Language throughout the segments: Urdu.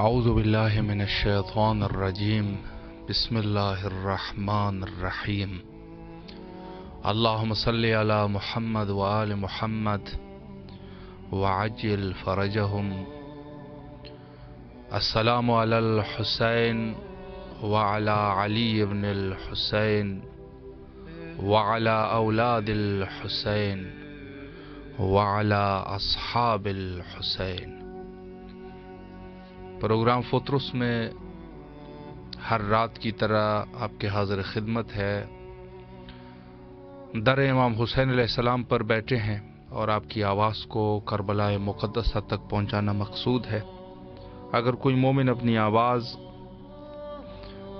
اعوذ باللہ من الشیطان الرجیم بسم اللہ الرحمن الرحیم اللہم صلی علی محمد وآل محمد وعجل فرجہم السلام علی الحسین وعلی علی بن الحسین وعلی اولاد الحسین وعلی اصحاب الحسین۔ پروگرام فطرس میں ہر رات کی طرح آپ کے حاضر خدمت ہے۔ در امام حسین علیہ السلام پر بیٹھے ہیں اور آپ کی آواز کو کربلا مقدسہ تک پہنچانا مقصود ہے۔ اگر کوئی مومن اپنی آواز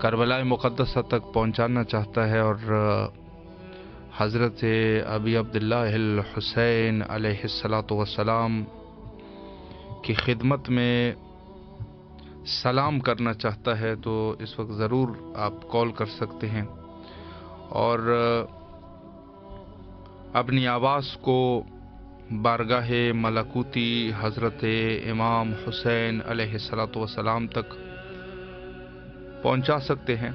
کربلا مقدسہ تک پہنچانا چاہتا ہے اور حضرت ابی عبداللہ الحسین علیہ السلام کی خدمت میں سلام کرنا چاہتا ہے تو اس وقت ضرور آپ کال کر سکتے ہیں اور اپنی آواز کو بارگاہ ملکوتی حضرت امام حسین علیہ السلام تک پہنچا سکتے ہیں۔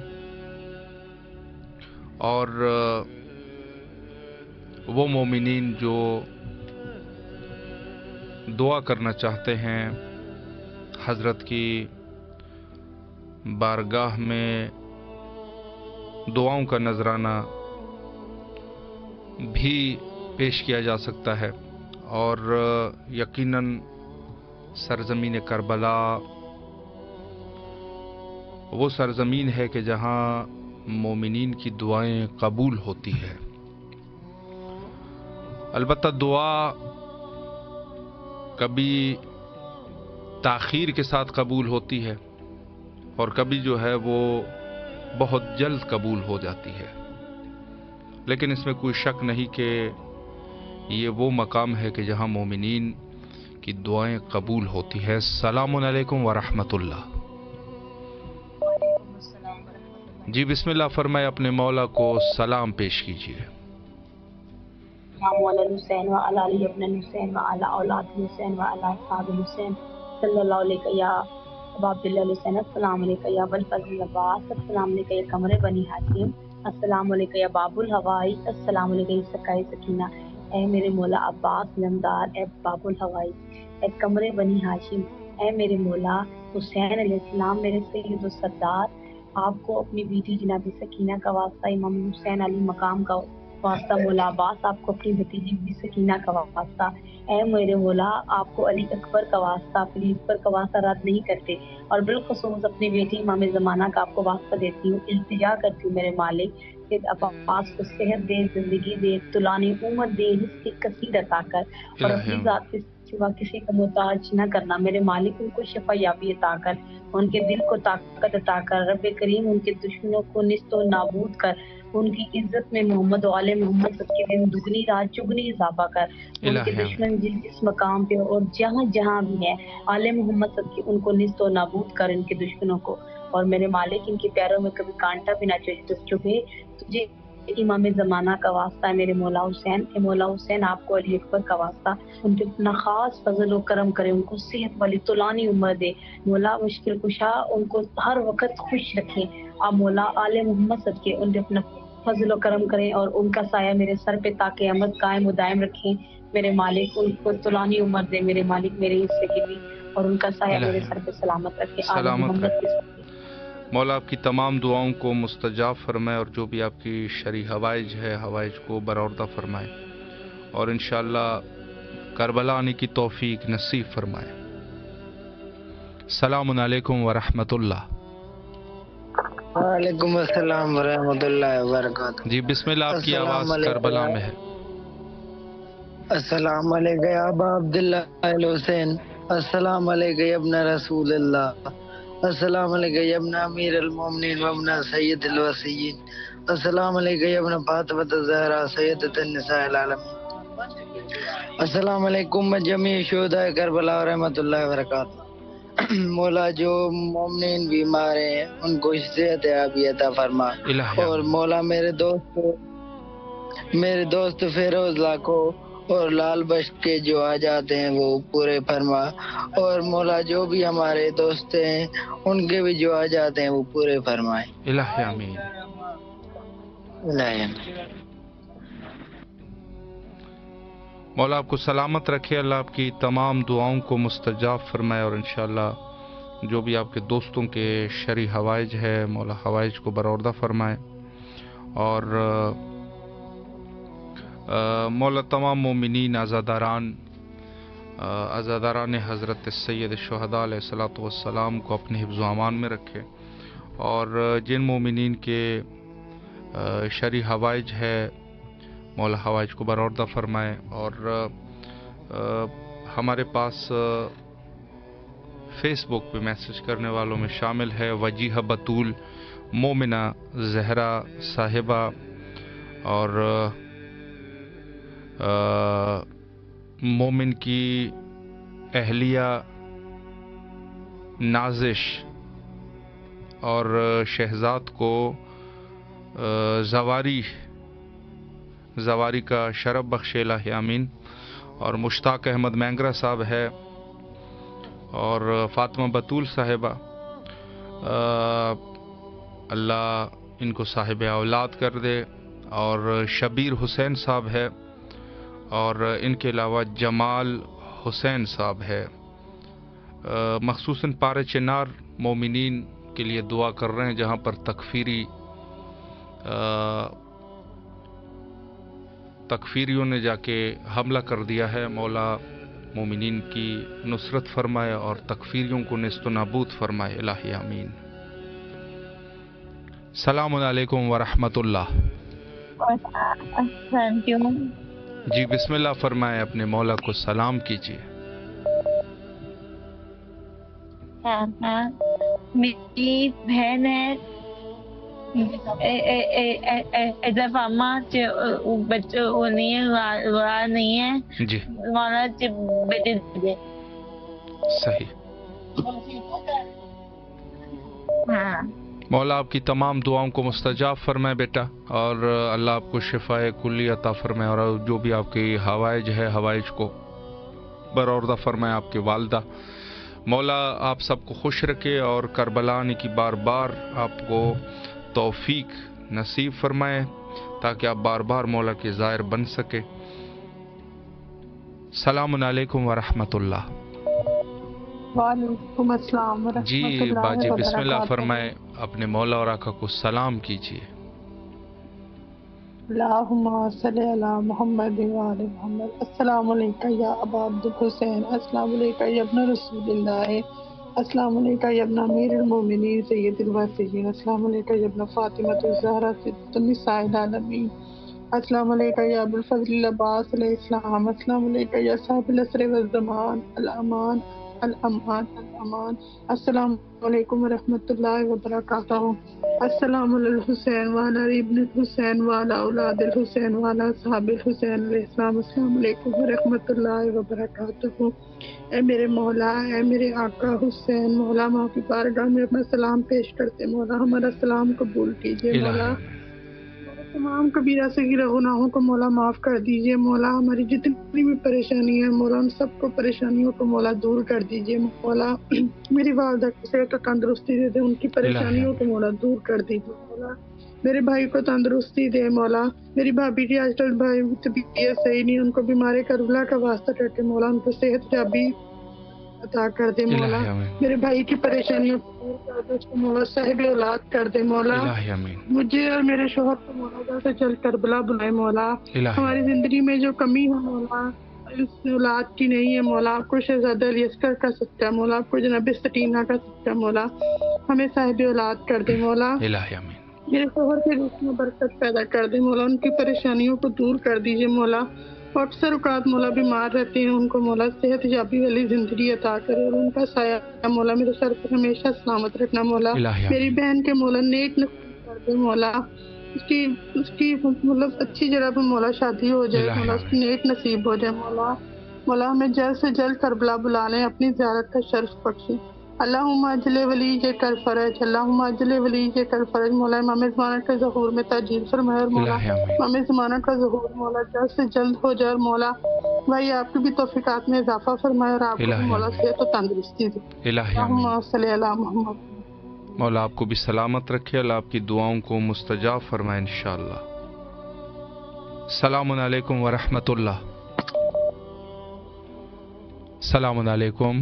اور وہ مومنین جو دعا کرنا چاہتے ہیں حضرت کی بارگاہ میں دعاؤں کا نذرانہ بھی پیش کیا جا سکتا ہے۔ اور یقیناً سرزمین کربلا وہ سرزمین ہے کہ جہاں مومنین کی دعائیں قبول ہوتی ہے۔ البتہ دعا کبھی تاخیر کے ساتھ قبول ہوتی ہے اور کبھی جو ہے وہ بہت جلد قبول ہو جاتی ہے، لیکن اس میں کوئی شک نہیں کہ یہ وہ مقام ہے کہ جہاں مومنین کی دعائیں قبول ہوتی ہے۔ السلام علیکم ورحمۃ اللہ۔ جی بسم اللہ فرمائے، اپنے مولا کو سلام پیش کیجیے۔ السلام علی حسین وعلی علی ابن حسین وعلی اولاد حسین وعلی اصحاب حسین صلی اللہ علیہ یا ابا عبداللہ حسین، السلام علیکم یا ابوالفضل عباس، السلام علیکم یا قمر بنی ہاشم، السلام علیکم یا باب الہوائی، السلام علیکم یا سکائے سکینہ۔ اے میرے مولا عباس نمدار، اے باب الہوائی، اے قمر بنی ہاشم، اے میرے مولا حسین علیہ السلام، میرے سید و سردار، آپ کو اپنی بیٹی جناب سکینہ کا واسطہ، امام حسین علی مقام کا واسطہ، مولا عباس آپ کو اپنی بھتیجی بی سکینہ کا واسطہ، اے میرے مولا آپ کو علی اکبر کا واسطہ، پلیز پر کا واسطہ رد نہیں کرتے، اور بالخصوص اپنی بیٹی امام زمانہ کا آپ کو واسطہ دیتی ہوں، التجا کرتی ہوں میرے مالک کہ عباس کو صحت دے، زندگی دے، طولانی عمر دے، رزق کثیر عطا کر، اور اپنی ذات کے سوا کسی کا محتاج نہ کرنا میرے مالک، ان کو شفا یابی عطا کر، ان کے دل کو طاقت عطا کر، رب کریم ان کے دشمنوں کو نیست و نابود کر، ان کی عزت میں محمد و آل محمد سب کے دن دگنی رات چگنی اضافہ کر، ان کے دشمن جس مقام پہ اور جہاں جہاں بھی ہیں آل محمد سب کے ان کو نیست و نابود کر، ان کے دشمنوں کو، اور میرے مالک ان کے پیروں میں کبھی کانٹا بھی نہ چبھے، تجھے امام زمانہ کا واسطہ ہے میرے مولا حسین، اے مولا حسین آپ کو علی اکبر کا واسطہ، ان پہ اپنا خاص فضل و کرم کرے، ان کو صحت والی طولانی عمر دے، مولا مشکل کشا ان کو ہر وقت خوش رکھیں، آپ مولا آل محمد سب کے ان پہ اپنا فضل و کرم کریں اور ان کا سایہ میرے سر پہ تا قیامت قائم و دائم رکھیں میرے مالک، ان کو طولانی عمر دے میرے مالک، میرے حصے کی بھی، اور ان کا سایہ میرے سر پہ سلامت رکھے، آل محمد کے۔ مولا آپ کی تمام دعاؤں کو مستجاب فرمائے اور جو بھی آپ کی شرعی حوائج ہے حوائج کو برآوردہ فرمائے اور انشاءاللہ کربلا آنے کی توفیق نصیب فرمائے۔ السلام علیکم ورحمۃ اللہ۔ وعلیکم السلام ورحمۃ اللہ وبرکاتہ۔ جی بسم اللہ، آپ کی آواز کربلا میں ہے۔ السلام علیکم یا ابا عبداللہ الحسین، السلام علیکم یا ابن رسول اللہ، السلام علیکم یا ابن امیر المومنین و ابن سید الوصیین، السلام علیکم یا ابن فاطمۃ الزہرا سیدۃ النساء العالمین، السلام علیکم جمیع شہداء کربلا و رحمۃ اللہ وبرکاتہ۔ مولا جو مومنین بیمار ہیں ان کو صحت یابی عطا فرما، اور مولا میرے دوست فیروز لا کو اور لال بخش کے جو آ جاتے ہیں وہ پورے فرما، اور مولا جو بھی ہمارے دوست ہیں ان کے بھی جو آ جاتے ہیں وہ پورے فرمائیں۔ الہی آمین۔ الہی آمین۔ مولا آپ کو سلامت رکھے، اللہ آپ کی تمام دعاؤں کو مستجاب فرمائے، اور انشاءاللہ جو بھی آپ کے دوستوں کے شرعی حوائج ہے مولا حوائج کو برآوردہ فرمائے، اور مولا تمام مومنین عزاداران حضرت سید الشہداء علیہ الصلوۃ والسلام کو اپنے حفظ و امان میں رکھے، اور جن مومنین کے شرعی حوائج ہے مولا حوائج کو برآوردہ فرمائے۔ اور ہمارے پاس فیس بک پہ میسج کرنے والوں میں شامل ہے وجیحہ بطول مومنہ زہرا صاحبہ، اور مومن کی اہلیہ نازش اور شہزاد کو زواری کا شرف بخشے، الہی آمین۔ اور مشتاق احمد مینگرا صاحب ہے، اور فاطمہ بطول صاحبہ، اللہ ان کو صاحب اولاد کر دے، اور شبیر حسین صاحب ہے، اور ان کے علاوہ جمال حسین صاحب ہے۔ مخصوصاً پارے چنار مومنین کے لیے دعا کر رہے ہیں جہاں پر تکفیریوں نے جا کے حملہ کر دیا ہے، مولا مومنین کی نصرت فرمائے اور تکفیریوں کو نیست و نابود فرمائے، الہی آمین۔ السلام علیکم ورحمۃ اللہ۔ جی بسم اللہ فرمائے، اپنے مولا کو سلام کیجیے۔ میری بہن ہے بچوں نہیں ہے جی مولا بیٹے دے۔ صحیح۔ ہاں مولا آپ کی تمام دعاؤں کو مستجاب فرمائے بیٹا، اور اللہ آپ کو شفاء کلی عطا فرمائے، اور جو بھی آپ کی حوائج ہے حوائج کو برآوردہ فرمائے آپ کے والدہ۔ مولا آپ سب کو خوش رکھے، اور کربلا آنے کی بار بار آپ کو توفیق نصیب فرمائے تاکہ آپ بار بار مولا کے زائر بن سکے۔ السلام علیکم ورحمۃ اللہ۔ وعلیکم السلام ورحمۃ جی اللہ باجی وبرکاتہ۔ بسم اللہ فرمائے، اپنے مولا اور آقا کو سلام کیجیے۔ اللہم صلی علی محمد وعلی محمد۔ السلام علیکم یا ابا عبد الحسین، السلام علیکم یا ابن رسول اللہ، السلام علیکم یا ابن امیر المومنین سید الواسیین، السلام علیکم یا ابن فاطمہ الزہرا سیدۃ النساء العالمین، السلام علیکم یا ابو الفضل العباس علیہ السلام، السلام علیکم یا صاحب العصر والزمان، الامان الامان الامان، السلام علیکم ورحمۃ اللہ وبرکاتہ۔ السلام علی الحسین وعلی علی ابن الحسین وعلی اولاد الحسین وعلی اصحاب الحسین علیہ السلام، السلام علیکم ورحمۃ اللہ وبرکاتہ۔ اے میرے مولا، اے میرے آقا حسین، مولا ماں کی بارگاہ میں اپنا سلام پیش کرتے، مولا ہمارا سلام قبول کیجیے، مولا تمام کبیرہ صغیرہ گناہوں کو مولا معاف کر دیجیے، مولا ہماری جتنی بھی پریشانی ہے مولا ان سب کو پریشانیوں کو مولا دور کر دیجیے، مولا میری والدہ کو صحت و تندرستی دے دے، ان کی پریشانیوں کو مولا دور کر دیجیے، مولا میرے بھائی کو تندرستی دے، مولا میری بھابھی کی آج کل بھائی طبیعت صحیح نہیں، ان کو بیمار کربلا کا واسطہ کر کے مولا ان کو صحت یابی عطا کر دے، مولا میرے بھائی کی پریشانیوں کو دور کر دے، اس کو مولا صاحب اولاد کر دے، مولا مجھے اور میرے شوہر کو مولا سے چل کربلا بلائے، مولا ہماری زندگی میں جو کمی ہے مولا اس اولاد کی نہیں ہے، مولا آپ کو شہزادہ علی اصغر کا سکتا ہے، مولا آپ کو جناب سکینہ کا سکتا ہے، مولا ہمیں صاحب اولاد کر دے، مولا میرے شوہر کے رزق میں برکت پیدا کر دے، مولا ان کی پریشانیوں کو دور کر دیجیے، مولا اکثر اوقات مولا بیمار رہتے ہیں، ان کو مولا صحت یابی والی زندگی عطا کرے، اور ان کا سایہ مولا میرے سر پر ہمیشہ سلامت رکھنا، مولا میری بہن کے مولا نیک نصیب کر دے، مولا اس کی مطلب اچھی جگہ پہ مولا شادی ہو جائے، مولا اس کی نیک نصیب ہو جائے، مولا ہمیں جلد سے جلد کربلا بلا لیں، اپنی زیارت کا شرف بخشے، اللہم اجل ولی کر فرج، اللہم اجل ولی کر فرج۔ مولا امام زمانہ کے ظہور میں تاجیل فرمائے، اور مولا الہی آمین، امام زمانہ کا ظہور مولا جلد سے جلد ہو جائے، اور مولا بھائی آپ کی بھی توفیقات میں اضافہ فرمائے، اور آپ کو بھی الہی مولا آمین، صحت و تندرستی دے۔ الہی اللہم آمین۔ صلی علی محمد۔ مولا آپ کو بھی سلامت رکھے، اللہ آپ کی دعاؤں کو مستجاب فرمائے انشاءاللہ۔ السلام علیکم ورحمۃ اللہ۔ السلام علیکم۔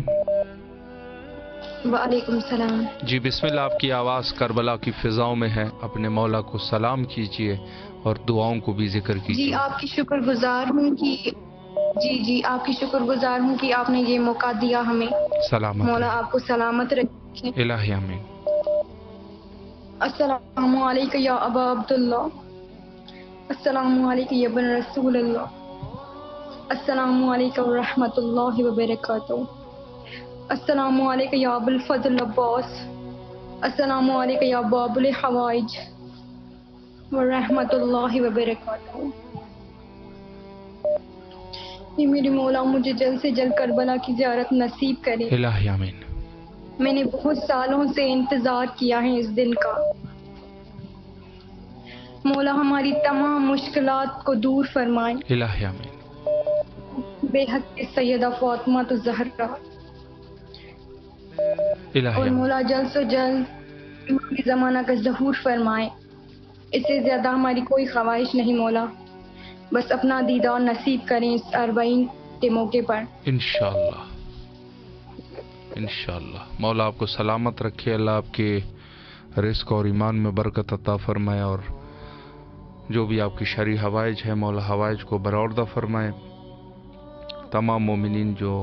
وعلیکم السلام۔ جی بسم اللہ، آپ کی آواز کربلا کی فضاؤں میں ہے، اپنے مولا کو سلام کیجئے اور دعاؤں کو بھی ذکر جی کیجئے۔ آپ کی شکر گزار ہوں کہ آپ کی شکر گزار ہوں کہ آپ نے یہ موقع دیا ہمیں۔ سلامت مولا رہے، آپ کو سلامت رکھے۔ الہی آمین۔ السلام علیکم یا ابا عبداللہ، السلام علیکم یا ابن رسول اللہ، السلام علیکم ورحمۃ اللہ وبرکاتہ، السلام علیکم یا ابو الفضل عباس، السلام علیکم یا باب الحوائج ورحمۃ اللہ وبرکاتہ۔ یہ میری مولا مجھے جلد سے جلد کربلا کی زیارت نصیب کرے۔ الہی آمین۔ میں نے بہت سالوں سے انتظار کیا ہے اس دن کا۔ مولا ہماری تمام مشکلات کو دور فرمائے۔ الہی آمین۔ بے حق سیدہ فاطمہ الزہرا، الہی اور آمین۔ مولا جلد سے جلد امام زمانہ کا ظہور فرمائے۔ اس سے زیادہ ہماری کوئی خواہش نہیں مولا، بس اپنا دیدار نصیب کریں اس اربعین کے موقع پر۔ انشاءاللہ انشاءاللہ۔ مولا آپ کو سلامت رکھے، اللہ آپ کے رزق اور ایمان میں برکت عطا فرمائے، اور جو بھی آپ کی شرعی حوائج ہے مولا حوائج کو برآوردہ فرمائے۔ تمام مومنین جو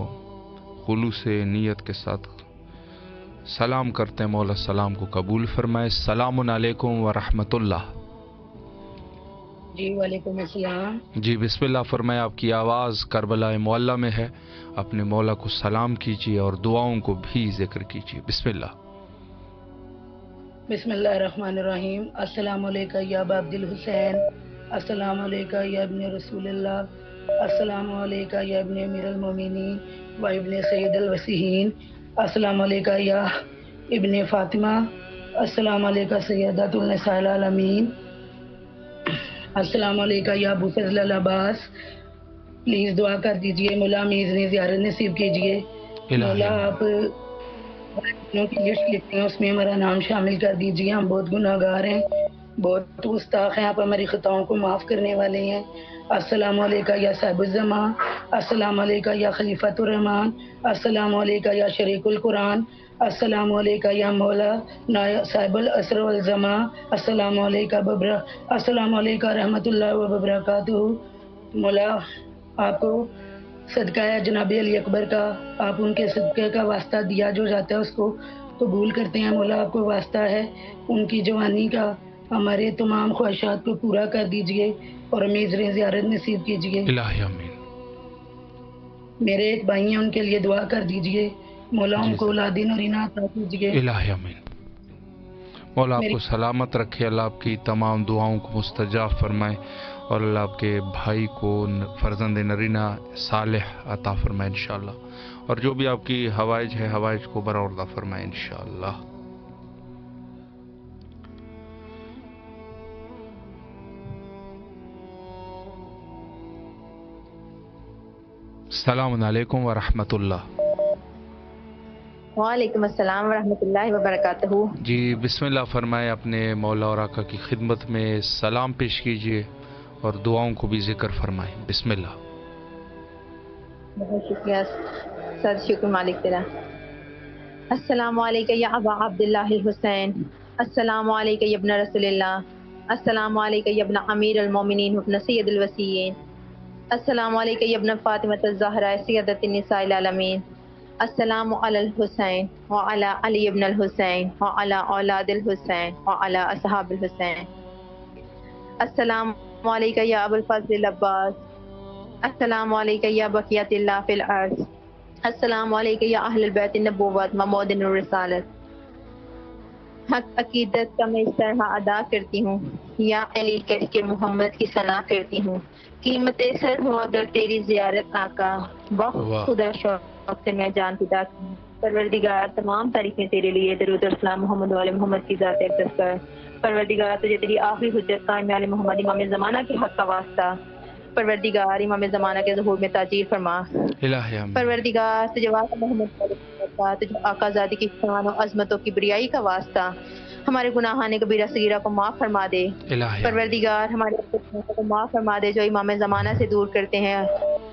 خلوص نیت کے ساتھ سلام کرتے ہیں مولا سلام کو قبول فرمائے۔ السلام علیکم ورحمۃ اللہ۔ جی وعلیکم السلام۔ جی بسم اللہ فرمائے، آپ کی آواز کربلا معلیٰ میں ہے، اپنے مولا کو سلام کیجیے اور دعاؤں کو بھی ذکر کیجیے۔ بسم اللہ۔ بسم اللہ الرحمن الرحیم۔ السلام علیکم یا ابا عبد الحسین، السلام علیکم یا ابن رسول اللہ، السلام علیکم یا ابن امیر المومنین و ابن سید الوسیین، السلام علیکم یا ابن فاطمہ، السلام علیکم سیدۃ النساء العالمین، السلام علیکم یا ابو فضل العباس۔ پلیز دعا کر دیجئے، مولا میز نے زیارت نصیب کیجئے۔ مولا آپ کی لسٹ لکھتے ہیں، اس میں ہمارا نام شامل کر دیجئے۔ ہم بہت گناہ گار ہیں، بہت گستاخ ہیں، آپ ہماری خطاؤں کو معاف کرنے والے ہیں۔ السلام علیکم یا صاحب الزمان، السلام علیکم یا خلیفۃ الرحمان، السلام علیکم یا شریک القرآن، السلام علیکم یا مولا صاحب العصر والزمان، السلام علیکم السلام علیکم رحمۃ اللہ وبرکاتہ۔ مولا آپ کو صدقہ جناب علی اکبر کا، آپ ان کے صدقے کا واسطہ دیا جو جاتا ہے اس کو قبول کرتے ہیں۔ مولا آپ کو واسطہ ہے ان کی جوانی کا، ہمارے تمام خواہشات کو پورا کر دیجئے اور ہمیں زر زیارت نصیب کیجئے۔ الہی آمین۔ میرے ایک بھائی ہیں، ان کے لیے دعا کر دیجئے، مولا ان کو اولاد نرینہ عطا کیجئے۔ الہی آمین۔ مولا آپ کو سلامت رکھے، اللہ آپ کی تمام دعاؤں کو مستجاب فرمائے، اور اللہ آپ کے بھائی کو فرزند نرینہ صالح عطا فرمائے انشاءاللہ، اور جو بھی آپ کی حوائج ہے حوائج کو برآوردہ فرمائے انشاءاللہ۔ السلام علیکم ورحمۃ اللہ۔ وعلیکم السلام ورحمۃ اللہ وبرکاتہ۔ جی بسم اللہ فرمائے، اپنے مولا اور آقا کی خدمت میں سلام پیش کیجیے اور دعاؤں کو بھی ذکر فرمائیں۔ بسم اللہ۔ بہت شکریہ سر، شکر مالک تیرا۔ السلام علیکم یا ابا عبداللہ الحسین، السلام علیکم یا ابن رسول اللہ، السلام علیکم یا ابن امیر المومنین ابن سید الوسیین، السلام علیکم یا ابن فاطمہ الزہرا سیدۃ النساء العالمین، السلام علی الحسین وعلی علی ابن الحسین وعلی اولاد الحسین وعلی اصحاب الحسین، السلام علیکم یا ابو الفضل العباس، السلام علیکم یا بقیت اللہ فی الارض، السلام علیکم یا اہل البیت النبوت و معدن الرسالت۔ حق عقیدت کا میں اس طرح ادا کرتی ہوں، یا علی کر کے محمد کی ثنا کرتی ہوں، قیمت سر ہو اگر تیری زیارت آقا، بہت خدا شوق سے میں جان فدا پروردگار تمام تعریفیں تیرے لیے، درود اور سلام محمد و آل محمد کی ذات اقدس پر۔ پروردگار تجھے تیری آخری حجت قائم آل محمد امام زمانہ کے حق کا واسطہ۔ پروردگار امام زمانہ کے ظہور میں تاجیر فرما۔ پروردگار تجھے واسطہ محمد تجھے آقا زادی کی شان و عظمتوں کی بریائی کا واسطہ، ہمارے گناہان کبیرہ صغیرہ کو معاف فرما دے۔ پروردگار ہمارے گناہوں کو معاف فرما دے جو امام زمانہ سے دور کرتے ہیں۔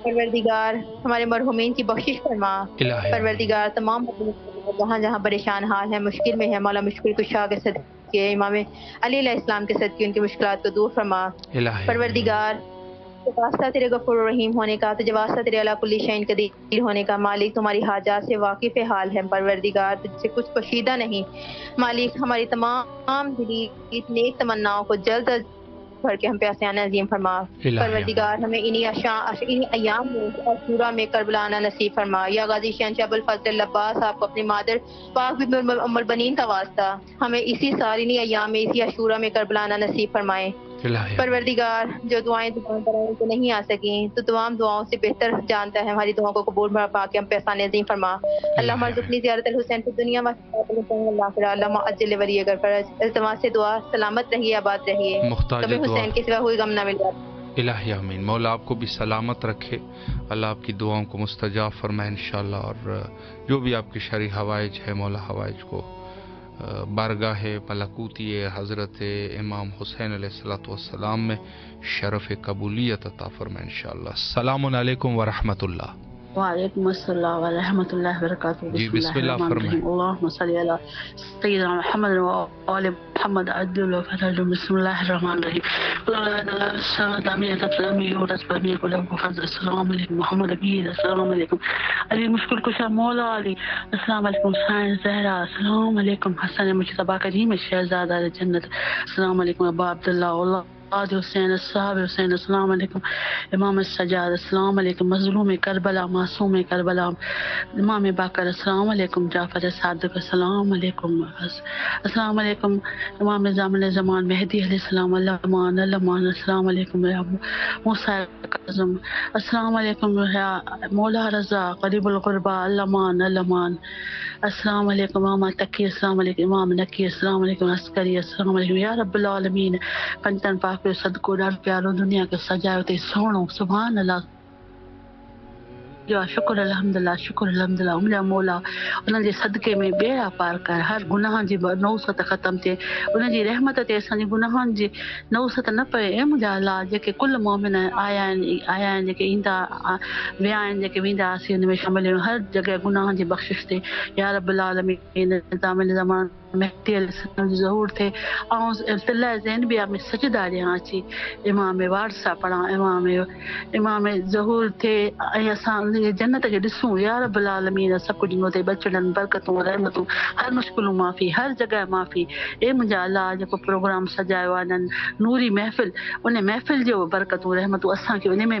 پروردگار ہمارے مرحومین کی بخشش فرما۔ پروردگار تمام جہاں جہاں پریشان حال ہیں، مشکل میں ہے، مولا مشکل کشا کے صدقے امام علی علیہ السلام کے صدقے ان کی مشکلات کو دور فرما۔ پروردگار واسطہ تیرے غفور الرحیم ہونے کا، تجھے واسطہ تیرے علی کل شیء قدیر ہونے کا، مالک تمہاری حاجات سے واقف حال ہے۔ پروردگار تجھ سے کچھ پوشیدہ نہیں، مالک ہماری تمام دلی نیک تمناؤں کو جلد از بھر کے ہم پہ آسان عظیم فرما۔ پروردگار ہمیں انہی ایام میں عاشورہ میں کربلا آنا نصیب فرما۔ یا غازی شہنشاہ ابوالفضل العباس آپ کو اپنی مادر پاک بی ام البنین کا واسطہ ہمیں اسی سال انہی ایام میں اسی عاشورہ میں کربلا آنا نصیب فرمائے۔ پروردگار جو دعائیں دعائیں تو نہیں آ سکیں تو تمام دعاؤں سے بہتر جانتا ہے، ہماری دعاؤں کو قبول پا کے ہم پہ احسان عظیم فرما۔ اللہم ارزقنی زیارت الحسین فی دنیا و اللہم اجل ولی اگر فرض التماس سے دعا سلامت رہیے، آباد رہیے، کبھی حسین کے سوا کوئی غم نہ مل جاتا۔ الہی آمین۔ مولا آپ کو بھی سلامت رکھے، اللہ آپ کی دعاؤں کو مستجاب فرمائے انشاءاللہ، اور جو بھی آپ کے شرعی حوائج ہے مولا حوائج کو بارگاہ ملکوتی حضرت امام حسین علیہ السلام میں شرف قبولیت عطا فرمائے انشاءاللہ۔ السلام علیکم ورحمۃ اللہ۔ وعلیکم السلام ورحمۃ اللہ وبرکاتہ۔ جی بسم اللہ فرمائیں۔ اللہم صلی علی سیدنا محمد و آل محمد عدل و فرج۔ بسم اللہ الرحمن الرحیم۔ السلام علیکم محمد عبید، السلام علیکم علی مشکل کشا مولا علی، السلام علیکم حسین زہرا، السلام علیکم حسن مجتبیٰ کریم شہزادہ جنت، السلام علیکم ابا عبداللہ اللہ حسین الصحاب حسین، السلام علیکم امام السجاد، السلام علیکم مظلوم کربلا معصوم کربلا امام باقر، السلام علیکم جعفر صادق، السلام علیکم، السلام علیکم امام زمان زمان مہدی علیہ السلام، المان المان، السلام علیکم موسیٰ کاظم، السلام علیکم مولا رضا قریب الغربا، المان المان، السلام علیکم امام تقی، السلام علیکم امام نقی، السلام علیکم عسکری، السلام علیکم یا رب العالمین، کنٹن پاک صدقو ڈاڈ پیارو دنیا کے سجاؤ تے سوڑو سبحان اللہ، شکر الحمدللہ، شکر الحمدللہ املا مولا انہاں دے صدقے میں بیڑا پار کر، ہر گناہاں جی نوست ختم تے، انہاں دی رحمت تے اساں جی گناہاں جی نوست نہ پئے، اے مجھا اللہ جے کل مومن آیا ہیں جے ایندا ویا ہیں جے ویندا اسی ان میں شامل ہیں، ہر جگہ گناہاں جی بخشش تے یا رب العالمین، نظام زمان مہدی علیہ السلام جو ظہور تھے طلع زینبیہ میں سجدہ رہاں چی، امام وارثہ پڑھا، امام ظہور تھے، اساں جنت کے ڈسوں یا رب العالمین، سب کچھ ڈنو تے بچڑن برکتوں رحمتوں، ہر مشکلوں معافی، ہر جگہ معافی، اے مجھا اللہ جو پروگرام سجایا وانن نوری محفل، ان محفل جو برکتوں رحمتوں اساں کے ان میں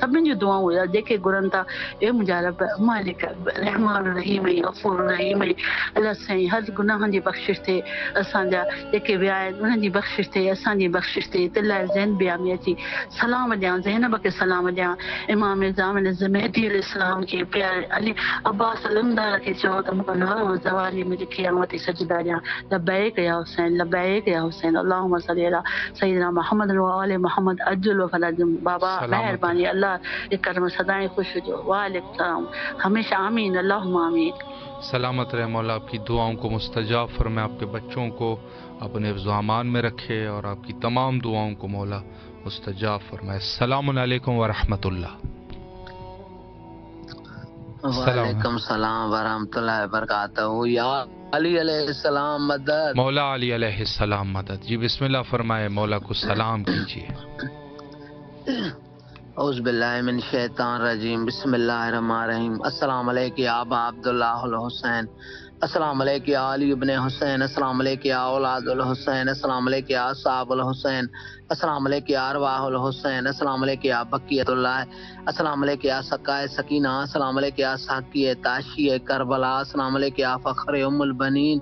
سبن جو دعاؤں یا جے کے گرن تا، اے مجھا رب مالک رحمان الرحیم غفور الرحیم، اللہ سائیں ہر گناہاں جی بخشش تے، اساں جا جے ویا انہاں جی بخشش تے، اساں جی بخشش تے، طلع زینبیہ میں اچی سلام دیاں، زینب کے سلام دیاں، امام زمان مہدی علیہ السلام کے پیارے علی عباس علمدار کے چوت مکمل زوالی میں قیامت سجدہ دیاں، لبیک یا حسین، لبیک یا حسین، اللہم صلی علی سیدنا محمد و آل محمد عجل و فرج۔ بابا مہربانی اللہ کرم صدائیں خوش جو، وعلیکم السلام، ہمیشہ آمین، اللہم آمین۔ سلامت رہے مولا، آپ کی دعاؤں کو مستجاب فرمائے، آپ کے بچوں کو اپنے حفظ و امان میں رکھے اور آپ کی تمام دعاؤں کو مولا مستجاب فرمائے۔ السلام علیکم ورحمۃ اللہ۔ وعلیکم السلام ورحمۃ اللہ وبرکاتہ۔ یا علی علیہ السلام مدد، مولا علی علیہ السلام مدد۔ جی بسم اللہ فرمائے، مولا کو سلام کیجیے۔ اعوذ باللہ من الشیطان الرجیم، بسم اللہ الرحمن الرحیم۔ السلام علیکم یا ابا عبداللہ الحسین، السلام علیکم یا علی ابن حسین، السلام علیکم یا اولاد الحسین، السلام علیکم یا اصحاب الحسین، السلام علیکم یا ارواح الحسین، السلام علیکم یا بقیت اللہ، السلام علیکم یا سقائے سکینہ، السلام علیکم یا ساقی تاشی کربلا، السلام علیکم یا فخر ام البنین،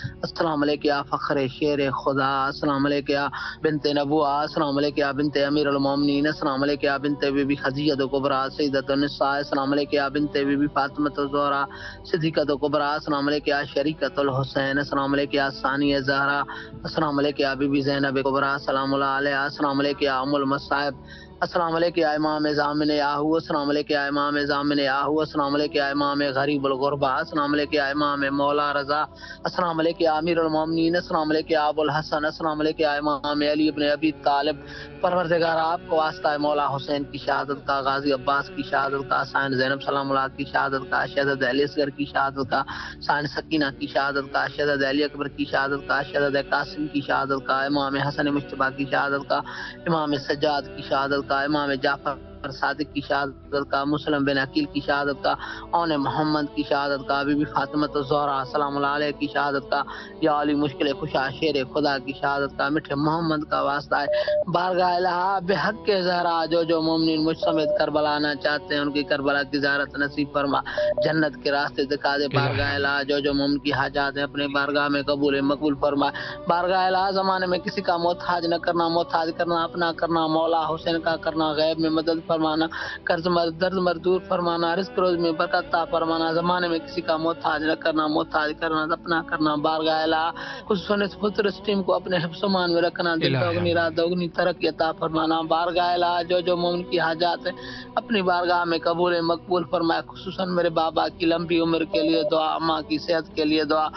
السلام علیکم یا فخر شیر خدا، السلام علیکم یا بنت نبوہ، السلام علیکم یا بنت امیر المومنین، السلام علیکم یا بنت بی بی خدیجہ کبریٰ سیدۃ النساء، السلام علیکم یا بنت بی بی فاطمہ الزہرا صدیقۃ کبریٰ، السلام علیکم یا شریکۃ الحسین، السلام علیکم یا ثانیہ زہرا، السلام علیکم یا بی بی زینب کبریٰ سلام اللہ علیہا، السلام علیکم یا ام المصائب، السلام علیکم یا امام ضامن یاہو، السلام علیکم یا امام ضامن یاہو، السلام علیکم یا امام غریب الغربا، السلام علیکم یا امام مولا رضا، السلام علیکم یا امیر المومنین، السلام علیکم یا ابو الحسن، السلام علیکم یا امام علی ابن ابی طالب۔ پروردگار آپ کو واسطہ ہے مولا حسین کی شہادت کا، غازی عباس کی شہادت کا، سائن زینب سلام اللہ کی شہادت کا، شہزاد علی اصغر کی شہادت کا، سائن سکینہ کی شہادت کا، شہزاد علی اکبر کی شہادت کا، شہزاد قاسم کی شہادت کا، امام حسن مجتبیٰ کی شہادت کا، امام سجاد کی شہادت کا، امام جعفر صادق کی شہادت کا، مسلم بن عقیل کی شہادت کا، اون محمد کی شہادت کا، بی بی فاطمہ الزہرا سلام اللہ علیہ کی شہادت کا، یا علی مشکل کشا شیر خدا کی شہادت کا، میٹھے محمد کا واسطہ ہے بارگاہ الہا بے حق کے زہرا، جو مومنین مجھ سمیت کربلا آنا چاہتے ہیں ان کی کربلا کی زیارت نصیب فرما، جنت کے راستے دکھا دے بارگاہ الہا، جو مومن کی حاجات ہیں اپنے بارگاہ میں قبول مقبول فرما، بارگاہ الہا زمانے میں کسی کا محتاج نہ کرنا، محتاج کرنا اپنا کرنا، مولا حسین کا کرنا، غیب میں مدد فرمانا، قرض درد مردور فرمانا، رزق روز میں برکت عطا فرمانا، زمانے میں کسی کا محتاج نہ کرنا، محتاج کرنا اپنا کرنا، بارگاہ الہا خصوصاً اس پتر اسٹیم کو اپنے حفظ و مان میں رکھنا، دل دوگنی رات دوگنی ترقی عطا فرمانا، بارگاہ الہا جو مومن کی حاجات ہے اپنی بارگاہ میں قبول مقبول فرمائے، خصوصاً میرے بابا کی لمبی عمر کے لیے دعا، اماں کی صحت کے لیے دعا،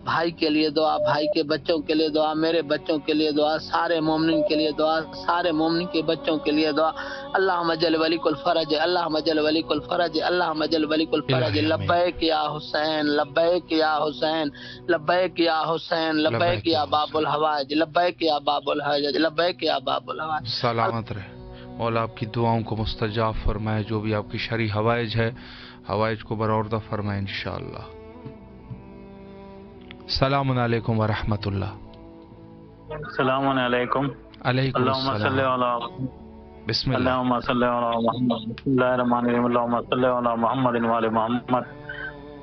بھائی کے لیے دعا، بھائی کے بچوں کے لیے دعا، میرے بچوں کے لیے دعا، سارے مومنین کے لیے دعا، سارے مومنین کے بچوں کے لیے دعا، اللہم اجل ولیک الفرج، اللہم اجل ولیک الفرج، اللہم اجل ولیک الفرج، لبیک یا حسین، لبیک یا حسین، لبیک یا حسین، لبیک یا باب الحوائج، لبیک یا باب الحوائج، لبیک یا باب الحوائج۔ سلامت رہے مولا، آپ کی دعاؤں کو مستجاب فرمائے، جو بھی آپ کی شرعی حوائج ہے حوائج کو برآوردہ فرمائے انشاءاللہ۔ السلام علیکم ورحمۃ اللہ۔ السلام علیکم۔ علیکم اللہم صلی السلام۔ علی بسم اللہ۔ اللہم صلی علی محمد، بسم اللہ الرحمن الرحیم، اللہم صلی علی محمد وعلی محمد۔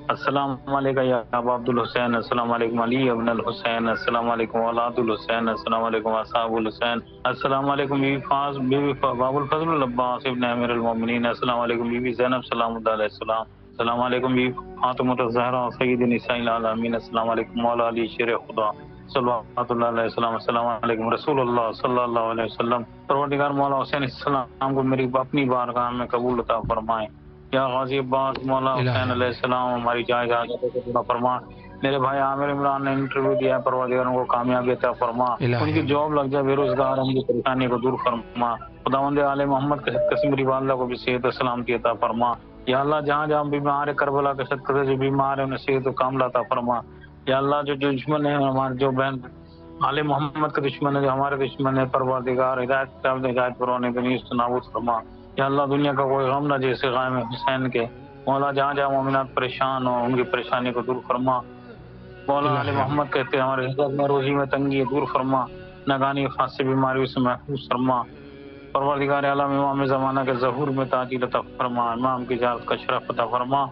السلام علیکم یا ابا عبد الحسین، السلام علیکم علی ابن الحسین، السلام علیکم اولاد الحسین، السلام علیکم اصحاب الحسین، السلام علیکم بی بی باب الفضل العباس ابن امیر المومنین، السلام علیکم بی بی زینب سلام اللہ علیہ السلام، السلام علیکم بی فاطمہ الزہرا سید نساء العالمین، السلام علیکم مولا علی شیر خدا صلوات اللہ علیہ السلام، السلام علیکم رسول اللہ صلی اللہ علیہ وسلم۔ پروردگار مولا حسین السلام کو میری اپنی بارگاہ میں قبول عطا فرمائیں، یا غازی عباس مولا حسین علیہ السلام ہماری جائز حاجتوں کو پورا فرما۔ میرے بھائی عامر عمران نے انٹرویو دیا ہے، پروردگار ان کو کامیابی عطا فرما، ان کی جاب لگ جائے، بے روزگار ان کی پریشانی کو دور فرما، خداوند آل محمد کے صدقے میری والدہ کو بھی صحت و سلامتی عطا فرما، یا اللہ جہاں جہاں بیمار ہے کربلا کے صدقے سے جو بیمار ہے انہیں صحت و کاملہ عطا فرما، یا اللہ جو دشمن ہے ہمارے، جو بہن آل محمد کے دشمن ہے، جو ہمارے دشمن ہے، پروردگار ہدایت پرونے بنی اس نابود فرما، یا اللہ دنیا کا کوئی غم نہ جیسے غائم حسین کے، مولا جہاں جہاں مومنات پریشان ہوں ان کی پریشانی کو دور فرما، مولا علی محمد کہتے ہیں ہمارے حضرت میں روزی میں تنگی ہے دور فرما، ناگانی خاصی بیماریوں سے محفوظ فرما، پروردگار عالم امام زمانہ کے ظہور میں تاجیل عطا فرما، امام کی جہاد کا شرف عطا فرما،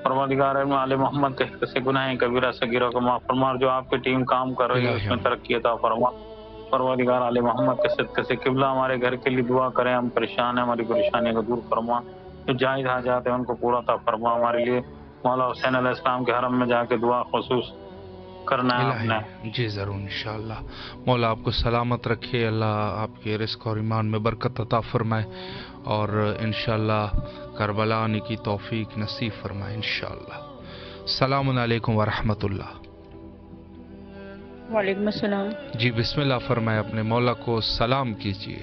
پروردگار علی محمد کے سے گناہ کبیرہ صغیرہ کو معاف فرما، جو آپ کی ٹیم کام کر رہی ہے اس میں ترقی عطا فرما، پروردگار علی محمد کے صدقے سے قبلہ ہمارے گھر کے لیے دعا کریں، ہم پریشان ہیں ہماری پریشانی کو دور فرما، جو جائز حاجات ہیں ان کو پورا عطا فرما، ہمارے لیے مولا حسین علیہ السلام کے حرم میں جا کے دعا خصوص کرنا ہے آپ نے۔ جی ضرور انشاءاللہ، مولا آپ کو سلامت رکھے، اللہ آپ کے رزق اور ایمان میں برکت عطا فرمائے، اور انشاءاللہ کربلا آنے کی توفیق نصیب فرمائے انشاءاللہ۔ السلام علیکم ورحمۃ اللہ۔ وعلیکم السلام۔ جی بسم اللہ فرمائے، اپنے مولا کو سلام کیجیے۔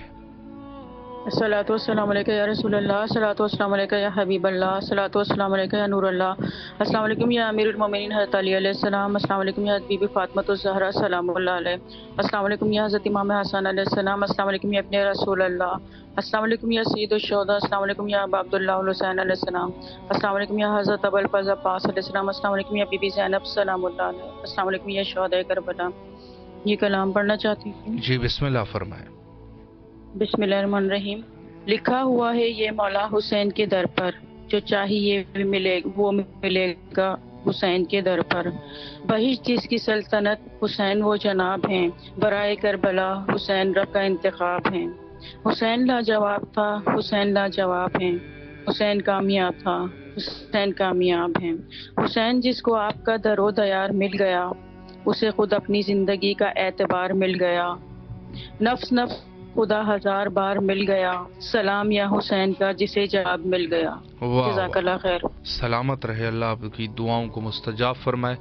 الصلاۃ والسلام علیکہ یا رسول اللہ، الصلاۃ والسلام علیکہ یا حبیب اللہ، الصلاۃ والسلام علیکہ یا نور اللہ، السلام علیکم یا امیر المومنین حضرت علی علیہ السلام، السلام علیکم یا بی بی فاطمہ الزہرا سلام اللہ علیہ، السلام علیکم یا حضرت امام حسن علیہ السلام، السلام علیکم یا ابن رسول اللہ، السلام علیکم یا سید الشہداء، السلام علیکم یا ابا عبداللہ الحسین علیہ السلام، السلام علیکم یا حضرت ابو الفضل عباس علیہ السلام، السلام علیکم یا بی بی زینب سلام اللہ علیہ، السلام علیکم یا شہداء کربلا۔ یہ کلام پڑھنا چاہتی ہوں۔ جی بسم اللہ فرمائیں۔ بسم اللہ الرحمن الرحیم۔ لکھا ہوا ہے یہ مولا حسین کے در پر، جو چاہیے وہ ملے گا، حسین کے در پر، بہشت جس کی سلطنت حسین وہ جناب ہیں، برائے کربلا حسین رب کا انتخاب ہیں، حسین لاجواب تھا حسین لاجواب ہیں، حسین کامیاب تھا حسین کامیاب ہیں، حسین جس کو آپ کا در و دیار مل گیا، اسے خود اپنی زندگی کا اعتبار مل گیا، نفس نفس خدا ہزار بار مل گیا، سلام یا حسین کا جسے جواب مل گیا۔ جزاک اللہ خیر۔ سلامت رہے، اللہ آپ کی دعاؤں کو مستجاب فرمائے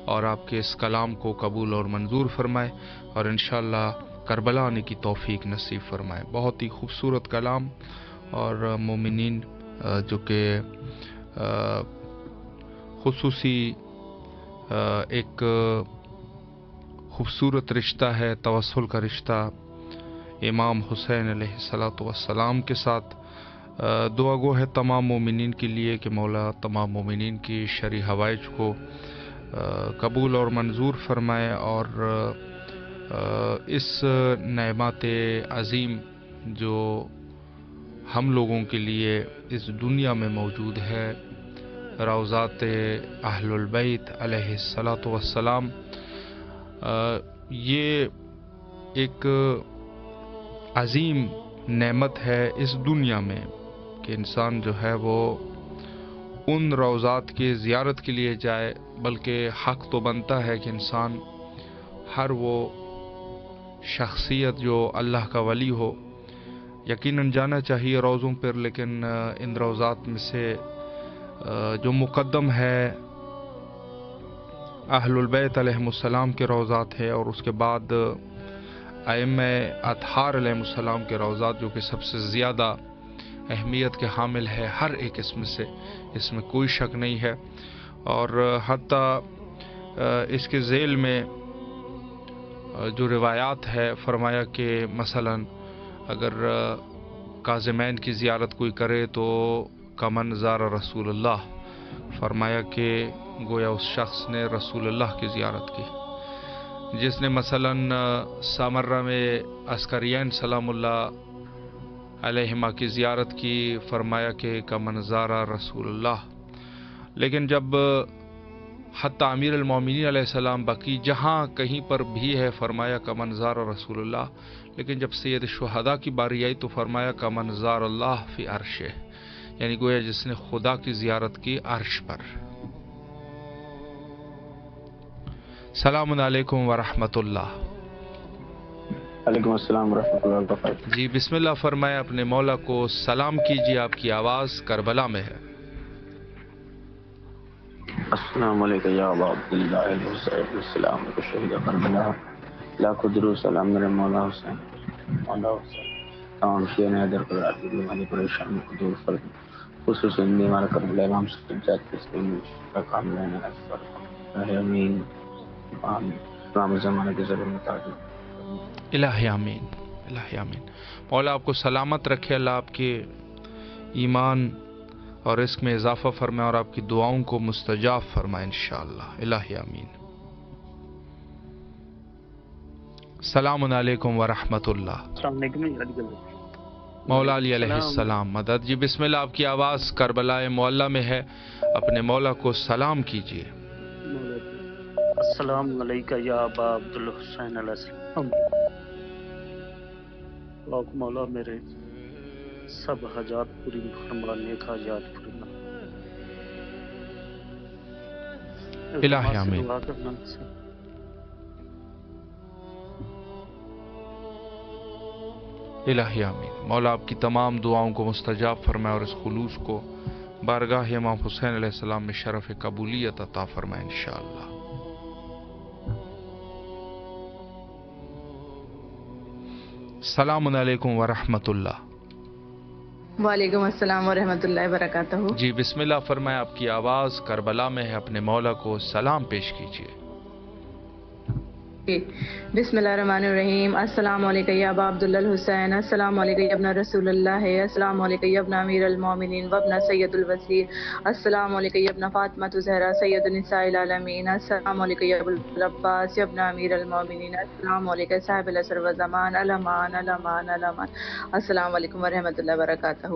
اور آپ کے اس کلام کو قبول اور منظور فرمائے اور انشاءاللہ کربلا آنے کی توفیق نصیب فرمائے۔ بہت ہی خوبصورت کلام اور مومنین جو کہ خصوصی ایک خوبصورت رشتہ ہے، توسل کا رشتہ امام حسین علیہ السلام کے ساتھ، دعا گو ہے تمام مومنین کے لیے کہ مولا تمام مومنین کی شرعی حوائج کو قبول اور منظور فرمائے اور اس نعمت عظیم جو ہم لوگوں کے لیے اس دنیا میں موجود ہے، روضات اہل البیت علیہ السلام، یہ ایک عظیم نعمت ہے اس دنیا میں کہ انسان جو ہے وہ ان روضات کی زیارت کے لیے جائے، بلکہ حق تو بنتا ہے کہ انسان ہر وہ شخصیت جو اللہ کا ولی ہو یقیناً جانا چاہیے روضوں پر، لیکن ان روضات میں سے جو مقدم ہے اہل البیت علیہ السلام کے روضات ہے، اور اس کے بعد ائمہ اطہار علیہ السلام کے روضات جو کہ سب سے زیادہ اہمیت کے حامل ہے ہر ایک اس میں کوئی شک نہیں ہے، اور حتیٰ اس کے ذیل میں جو روایات ہے فرمایا کہ مثلا اگر کاظمین کی زیارت کوئی کرے تو کمن زار رسول اللہ، فرمایا کہ گویا اس شخص نے رسول اللہ کی زیارت کی۔ جس نے مثلا سامرہ میں عسکرین سلام اللہ علیہما کی زیارت کی، فرمایا کہ کمن زار رسول اللہ۔ لیکن جب حتیٰ امیر المومنین علیہ السلام بقی جہاں کہیں پر بھی ہے فرمایا کمن زار رسول اللہ، لیکن جب سید الشہداء کی باری آئی تو فرمایا کمن زار اللہ فی عرشہ، یعنی گویا جس نے خدا کی زیارت کی عرش پر۔ السلام علیکم ورحمۃ اللہ۔ وعلیکم السلام ورحمۃ اللہ وبرکاتہ۔ جی بسم اللہ فرمائے، اپنے مولا کو سلام کیجیے، آپ کی آواز کربلا میں ہے۔ السلام علیکم یا ابا عبداللہ حسین السلام علیکم شہید کربلا، لاکھوں درود سلام میرے مولا حسین، مولا حسین تمام شیعہ حیدر کو راضی ہماری پریشانی کو دور فرما، خصوصاً بیمار کربلا امام سجاد تسلیم کا کام لینے کا امین امام زمانے کے ضرور مطابق الہی آمین، الہی آمین۔ مولا آپ کو سلامت رکھے، اللہ آپ کے ایمان اور رزق میں اضافہ فرمائے اور آپ کی دعاؤں کو مستجاب فرمائے انشاءاللہ، الہی آمین۔ السلام علیکم ورحمۃ اللہ۔ السلام علیکم۔ مولا علی علیہ السلام مدد۔ جی بسم اللہ، آپ کی آواز کربلا معلیٰ میں ہے، اپنے مولا کو سلام کیجیے۔ السلام علیکم یا ابا عبدالحسین علیہ السلام، پاک مولا میرے سب حاجات پوری فرما، نیک حاجات فرما، الہی آمین۔ الہی آمین۔ مولا آپ کی تمام دعاؤں کو مستجاب فرمائے اور اس خلوص کو بارگاہ امام حسین علیہ السلام میں شرف قبولیت عطا فرمائے انشاءاللہ۔ السلام علیکم ورحمۃ اللہ۔ وعلیکم السلام ورحمۃ اللہ وبرکاتہ۔ جی بسم اللہ فرمائے، آپ کی آواز کربلا میں ہے، اپنے مولا کو سلام پیش کیجیے۔ بسم اللہ الرحمن الرحیم۔ السلام علیکم یا ابا عبداللہ الحسین، السلام علیکم یا ابن رسول اللہ، السلام علیکم یا ابن امیر المومنین و ابن سید الوزیر، السلام علیکم یا ابن فاطمہ الزہرا سید النساء العالمین، السلام علیکم یا ابو العباس یا ابن امیر المومنین، السلام علیکم صاحب العصر و زمان، الامان الامان الامان۔ السلام علیکم ورحمۃ اللہ وبرکاتہ۔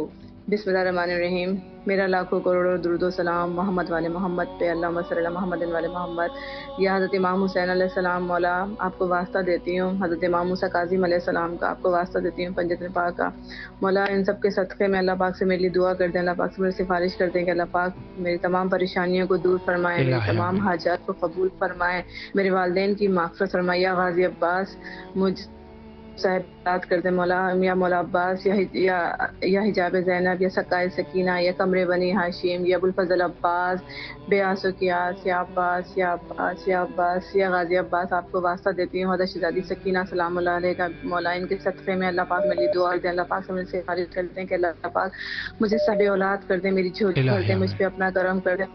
بسم اللہ الرحمن الرحیم. میرا لاکھوں کروڑوں درود و سلام محمد والے محمد پہ، اللہم صلی اللہ محمد والے محمد. یا حضرت امام حسین علیہ السلام، مولا آپ کو واسطہ دیتی ہوں. حضرت امام موسیٰ کاظم علیہ السلام کا آپ کو واسطہ دیتی ہوں، پنجت پاک کا. مولا ان سب کے صدقے میں اللہ پاک سے میرے لیے دعا کر دیں، اللہ پاک سے میری سفارش کر دیں کہ اللہ پاک میری تمام پریشانیوں کو دور فرمائے، میری تمام حاجات کو قبول فرمائے، میرے والدین کی مغفرت فرمائے. یا غازی عباس مجھ صاحب یاد کر دیں مولا، یا مولا عباس، یا حجاب زینب، یا سقائے سکینہ، یا قمر بنی ہاشم، یا ابوالفضل عباس، بے آس و قیاس، یا عباس یا عباس یا عباس یا غازی عباس آپ کو واسطہ دیتی ہوں. حضرت شہزادی سکینہ سلام اللہ علیہ کا مولا ان کے صدقے میں اللہ پاک میرے لیے دعا کر دیں، اللہ پاک سے مجھ سے خارج کر دیں کہ اللہ پاک مجھے صحب اولاد کر دیں، میری جھولی کر دیں، مجھ پہ اپنا کرم کر دیں.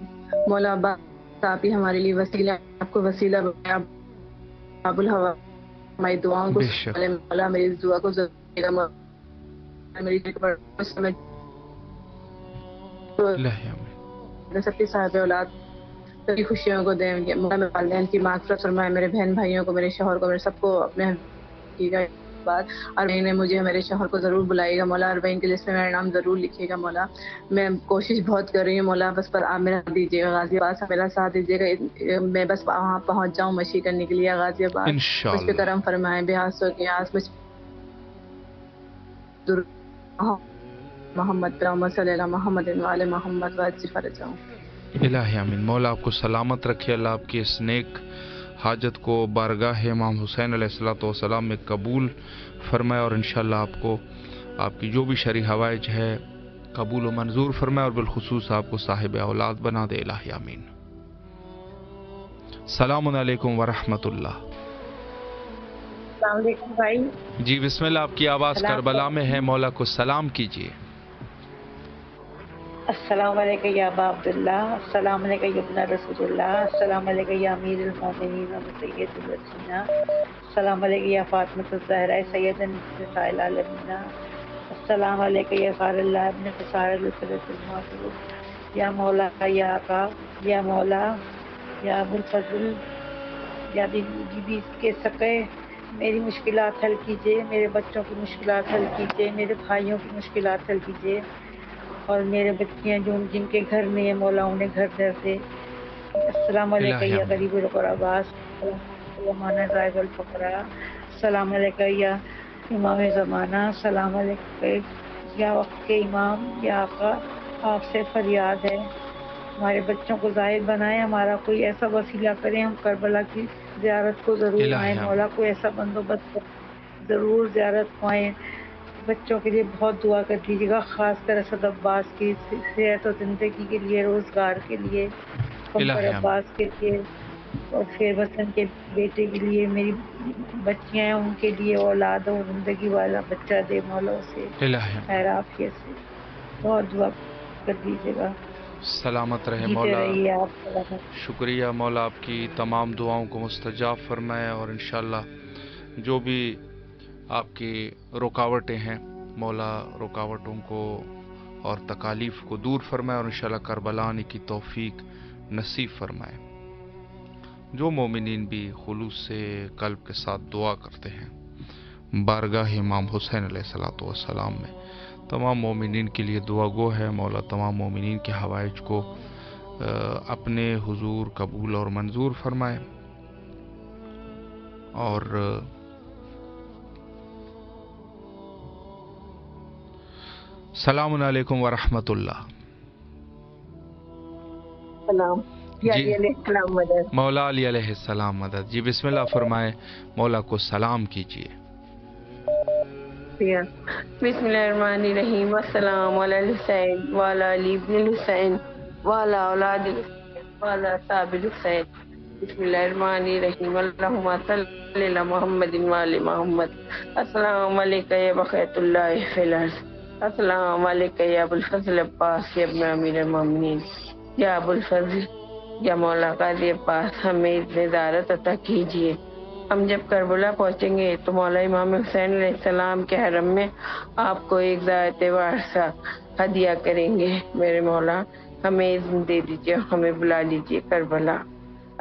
مولا عباس آپ ہی ہمارے لیے وسیلہ، آپ کو وسیلہ بنایا باب الہوا. ہماری دعاؤں کو مولا میری اس دعا کو ضرور سب کی صاحب اولاد سبھی خوشیوں کو دیں. مولا میرے والدین کی مغفرت فرمائے، میرے بہن بھائیوں کو، میرے شوہر کو، میرے سب کو اپنے بعد اربعین میں مجھے میرے شوہر کو ضرور بلائے گا مولا، اربعین کی لسٹ میں میرا نام ضرور لکھیے گا مولا. میں کوشش بہت کر رہی ہوں مولا، بس پر آپ میرا دیجیے گا. غازی عباس میرا ساتھ دیجیے گا، میں بس وہاں پہنچ جاؤں مشی کرنے کے لیے. غازی عباس مجھ پہ کرم فرمائے، بیاس و قیاس مجھ محمد صلی اللہ محمد وعلی محمد واجی فرجاؤں. الہی آمین. مولا آپ کو سلامت رکھے، اللہ آپ کی اس نیک حاجت کو بارگاہ امام حسین علیہ السلام میں قبول فرمائے، اور انشاءاللہ آپ کو آپ کی جو بھی شرعی حوائج ہے قبول و منظور فرمائے، اور بالخصوص آپ کو صاحب اولاد بنا دے. الہی آمین. السلام علیکم ورحمۃ اللہ. السلام علیکم بھائی. جی بسم اللہ، آپ کی آواز کربلا میں ہے، مولا کو سلام کیجیے. السلام علیکم یا ابا عبداللہ، السلام علیکم یا ابن رسول اللہ، السلام علیکم یا امیر المومنین و سید الوسین، السلام علیکم یا فاطمۃ الزہرا سید النساء العالمین، السلام علیکم یا خار اللہ ابن قصار الفرت المعروف. یا مولا یا آقا یا مولا یا ابوالفضل یا بی کے سقے، میری مشکلات حل کیجیے، میرے بچوں کی مشکلات حل کیجیے، میرے بھائیوں کی مشکلات حل کیجیے، اور میرے بچیاں جن کے گھر نہیں ہے مولا انہیں گھر در دے. السلام علیکم یا غریب الغرباء، یا مانا غائب الفقراء، السلام علیکم یا امام زمانہ، السلام علیکم یا وقت کے امام. یا آقا آپ سے فریاد ہے، ہمارے بچوں کو ظاہر بنائیں، ہمارا کوئی ایسا وسیلہ کریں، ہم کربلا کی زیارت کو ضرور آئیں مولا. کوئی ایسا بندوبست ضرور زیارت کو آئیں. بچوں کے لیے بہت دعا کر دیجیے گا، خاص کر اسد عباس کی صحت و زندگی کے لیے، روزگار کے لیے، قمر عباس کے لیے، اور پھر وطن کے بیٹے کے لیے، میری بچیاں ہیں ان کے لیے اولاد اور زندگی والا بچہ دے مولا، اسے خیر عافیت سے بہت دعا کر دیجیے گا. سلامت رہے مولا. شکریہ مولا، آپ کی تمام دعاؤں کو مستجاب فرمائے، اور انشاءاللہ جو بھی آپ کی رکاوٹیں ہیں مولا رکاوٹوں کو اور تکالیف کو دور فرمائے، اور انشاءاللہ کربلا آنے کی توفیق نصیب فرمائے. جو مومنین بھی خلوص سے قلب کے ساتھ دعا کرتے ہیں بارگاہ امام حسین علیہ السلام میں، تمام مومنین کے لیے دعا گو ہے. مولا تمام مومنین کے حوائج کو اپنے حضور قبول اور منظور فرمائے. اور السلام علیکم ورحمۃ اللہ. سلام. مولا علی علیہ السلام مدد. جی بسم اللہ فرمائے، مولا کو سلام کیجیے. بسم اللہ الرحمن الرحیم. السلام علی الحسین وعلی علی ابن الحسین وعلی اولاد وعلی اصحاب الحسین. بسم اللہ الرحمن الرحیم. اللہم صلی علی محمد وعلی محمد. السلام علیکم یا بقیت اللہ فی الارض. السلام علیکم یا ابوالفضل عباس یا ابن امیر المومنین. یا ابوالفضل یا مولا قاضی عباس، ہمیں نظارت عطا کیجیے. ہم جب کربلا پہنچیں گے تو مولا امام حسین علیہ السلام کے حرم میں آپ کو ایک ذات وارثہ ہدیہ کریں گے. میرے مولا ہمیں اذن دے دیجیے، ہمیں بلا لیجیے کربلا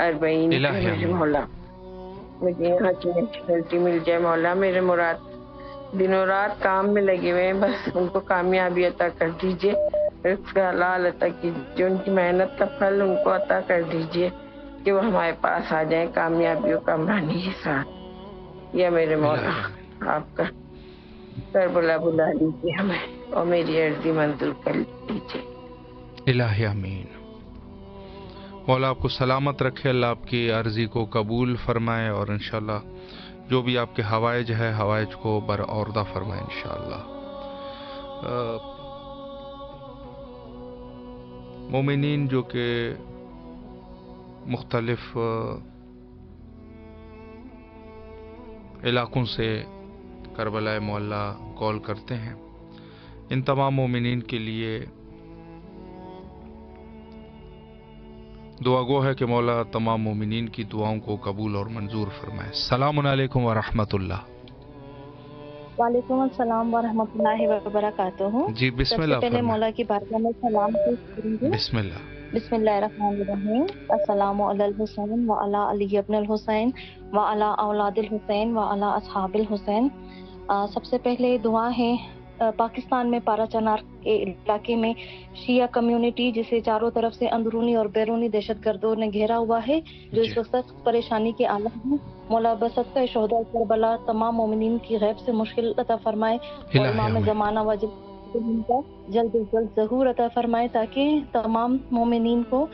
اربعین. میرے مولا مجھے یہاں کی غلطی مل جائے مولا، میرے مراد دنوں رات کام میں لگے ہوئے ہیں، بس ان کو کامیابی عطا کر دیجیے، رزق حلال عطا کیجیے، ان کی محنت کا پھل ان کو عطا کر دیجیے کہ وہ ہمارے پاس آ جائیں کامیابی و کامرانی کے ساتھ۔ یا میرے مولا آپ کا کربلا بلا لیجیے ہمیں اور میری عرضی منظور کر لیجیے۔ الہی آمین۔ مولا آپ کو سلامت رکھے، اللہ آپ کی عرضی کو قبول فرمائے اور انشاءاللہ جو بھی آپ کے حوائج ہے حوائج کو برآوردہ فرمائے انشاءاللہ۔ مومنین جو کہ مختلف علاقوں سے کربلا معلیٰ کال کرتے ہیں، ان تمام مومنین کے لیے دعا گو ہے کہ مولا تمام مومنین کی دعاؤں کو قبول اور منظور فرمائے۔ السلام علیکم ورحمۃ اللہ۔ وعلیکم السلام ورحمۃ اللہ وبرکاتہ۔ جی بسم اللہ پہلے مولا کی بارگاہ میں سلام پیش کریں گے۔ بسم اللہ۔ بسم اللہ الرحمن الرحیم۔ السلام علی الحسین وعلی علی ابن الحسین وعلی اولاد الحسین وعلی اصحاب الحسین۔ سب سے پہلے دعا ہے پاکستان میں پارا چنار کے علاقے میں شیعہ کمیونٹی جسے چاروں طرف سے اندرونی اور بیرونی دہشت گردوں نے گھیرا ہوا ہے، جو اس وقت سخت پریشانی کے عالم ہے، مولا بصدقہ شہداء کربلا تمام مومنین کی غیب سے مشکل عطا فرمائے اور امام زمانہ واجب کا جلد از جلد ظہور عطا فرمائے تاکہ تمام مومنین کو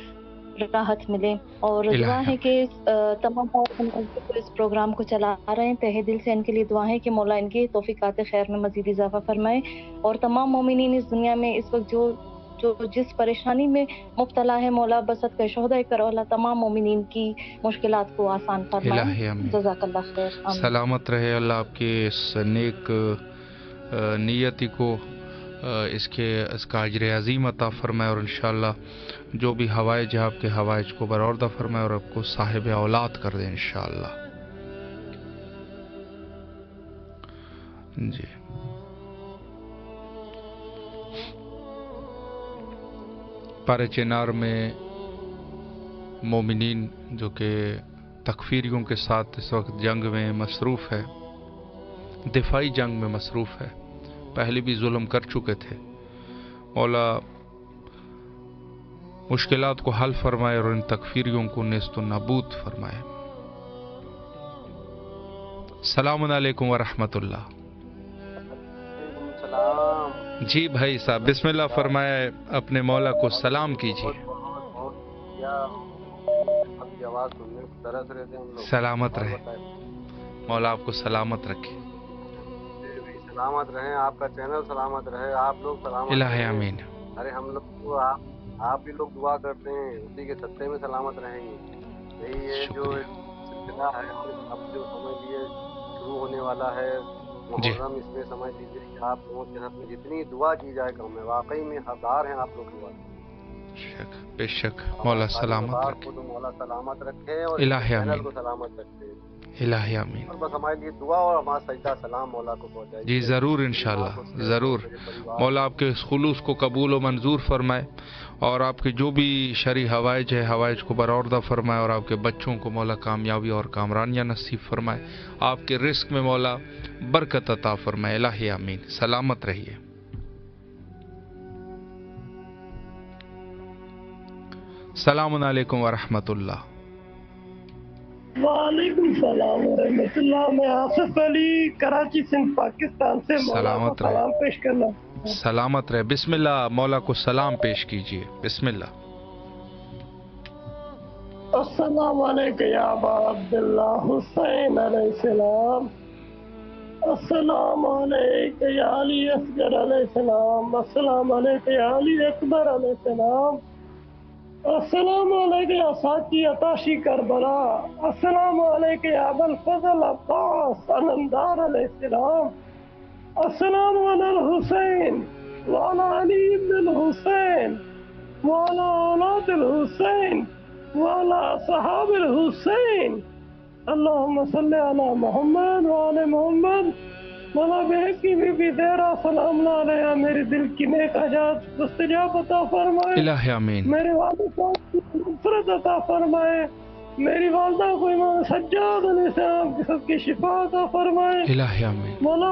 راحت ملے۔ اور دعا ہے کہ تمام اس پروگرام کو چلا رہے ہیں، تہہ دل سے ان کے لیے دعا ہے کہ مولا ان کی توفیقات خیر میں مزید اضافہ فرمائے اور تمام مومنین اس دنیا میں اس وقت جو جس پریشانی میں مبتلا ہے، مولا بصدقہ شہداء کربلا تمام مومنین کی مشکلات کو آسان فرمائے۔ جزاک اللہ خیر۔ سلامت رہے، اللہ آپ کے اس نیک نیتی کو اس کا اجر عظیم عطا فرمائے اور انشاءاللہ جو بھی حوائج ہے آپ کے حوائج کو برآوردہ فرمائے اور آپ کو صاحب اولاد کر دیں انشاءاللہ۔ جی پارے چنار میں مومنین جو کہ تکفیریوں کے ساتھ اس وقت جنگ میں مصروف ہے، دفاعی جنگ میں مصروف ہے، پہلے بھی ظلم کر چکے تھے، مولا مشکلات کو حل فرمائے اور ان تکفیریوں کو نیست و نابود فرمائے۔ السلام علیکم ورحمۃ اللہ۔ جی بھائی صاحب بسم اللہ فرمائے، اپنے مولا کو سلام کیجیے۔ سلامت رہے، مولا آپ کو سلامت رکھے۔ سلامت رہیں، آپ کا چینل سلامت رہے، آپ لوگ سلامت الہی آمین۔ ارے ہم لوگ کو آپ بھی لوگ دعا کرتے ہیں، اسی کے صدقے میں سلامت رہیں گے۔ یہی ہے جو سلسلہ ہے، اب جو سمجھ لیے شروع ہونے والا ہے محرم، اس میں سمجھ لیجیے کہ آپ لوگوں کے حق میں جتنی دعا کی جائے کم ہے، واقعی میں حقدار ہیں آپ لوگ دعا۔ بے شک مولا سلامت رکھے، مولا سلامت رکھے اور الہی چینل کو سلامت رکھے، الہی آمین۔ اور بس ہمارے لیے دعا اور ہمارا سجدہ سلام مولا کو پہنچائے۔ جی ضرور انشاءاللہ ضرور، مولا آپ کے اس خلوص کو قبول و منظور فرمائے اور آپ کے جو بھی شرعی حوائج ہے حوائج کو برآوردہ فرمائے اور آپ کے بچوں کو مولا کامیابی اور کامرانیاں نصیب فرمائے، آپ کے رزق میں مولا برکت عطا فرمائے، الہی آمین۔ سلامت رہیے۔ السلام علیکم ورحمۃ اللہ۔ وعلیکم السلام ورحمۃ اللہ۔ میں آصف علی کراچی سندھ پاکستان سے سلامت رہے، سلام پیش کرنا۔ سلامت رہے، بسم اللہ، مولا کو سلام پیش کیجیے، بسم اللہ۔ السلام علیکم یا ابا عبداللہ حسین علیہ السلام، السلام علیکم یا علی اصغر علیہ السلام، السلام علیکم یا علی اکبر علیہ السلام، السلام علیکم یا ساقی عطاشی کربلا، السلام علیکم یا ابا الفضل عباس علمدار علیہ السلام، السلام علی الحسین وعلی علی ابن الحسین وعلی اولاد الحسین وعلی صحاب الحسین، اللہم صلی علی محمد وعلی محمد۔ مولا بہت کی بی بی زہرا سلام علیہ، میرے دل کی نیک حاجات مستجاب عطا فرمائے، الہی آمین۔ میرے والد صاحب کی مغفرت عطا فرمائے، میری والدہ کو امام سجاد علیہ السلام کی سب کی شفا عطا فرمائے، الہی آمین۔ مولا